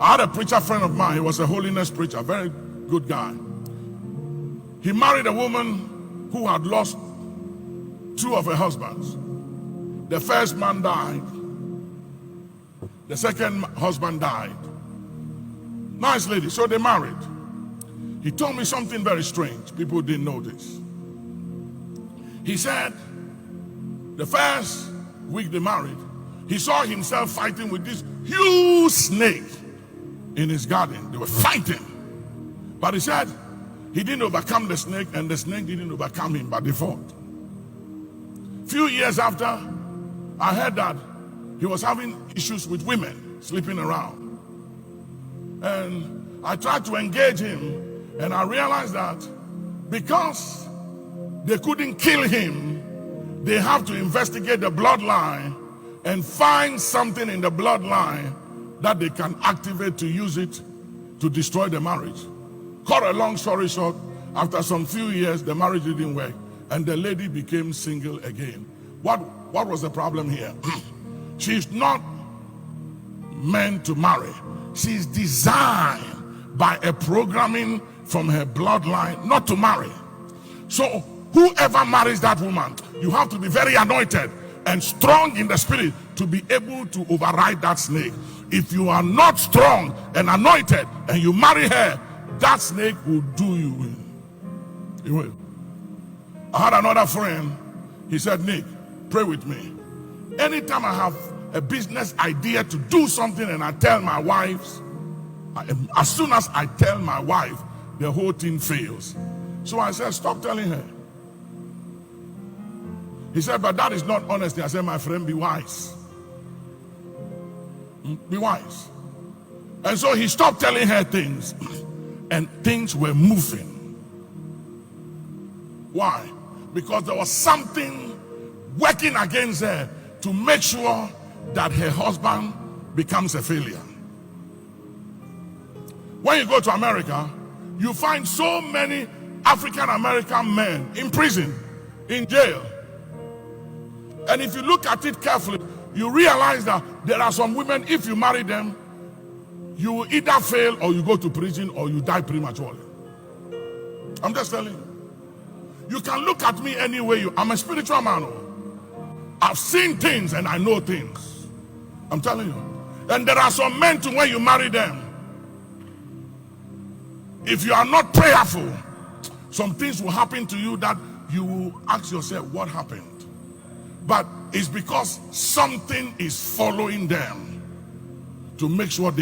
I had a preacher friend of mine. He was a holiness preacher, very good guy. He married a woman who had lost 2 of her husbands. The first man died. The second husband died. Nice lady. So they married. He told me something very strange. People didn't know this. He said the first week they married, he saw himself fighting with this huge snake in his garden. They were fighting. But he said he didn't overcome the snake and the snake didn't overcome him, but they fought. Few years after, I heard that he was having issues with women sleeping around. And I tried to engage him, and I realized that because they couldn't kill him, they have to investigate the bloodline and find something in the bloodline that they can activate to use it to destroy the marriage. Cut a long story short, after some few years, the marriage didn't work, and the lady became single again. What was the problem here? She's not meant to marry. She's designed by a programming from her bloodline not to marry. So whoever marries that woman, you have to be very anointed and strong in the spirit to be able to override that snake. If you are not strong and anointed and you marry her, that snake will do you in. He will. I had another friend. He said, Nick, pray with me. Anytime I have a business idea to do something and I tell my wife, as soon as I tell my wife, the whole thing fails. So I said, stop telling her. He said, but that is not honesty. I said, my friend, be wise. Be wise. And so he stopped telling her things, and things were moving. Why? Because there was something working against her to make sure that her husband becomes a failure. When you go to America, you find so many African American men in prison, in jail. And if you look at it carefully, you realize that there are some women, if you marry them, you will either fail or you go to prison or you die prematurely. I'm just telling you. You can look at me any way I'm a spiritual man. I've seen things and I know things. I'm telling you. And there are some men too, when you marry them, if you are not prayerful, some things will happen to you that you will ask yourself, what happened? But it's because something is following them to make sure they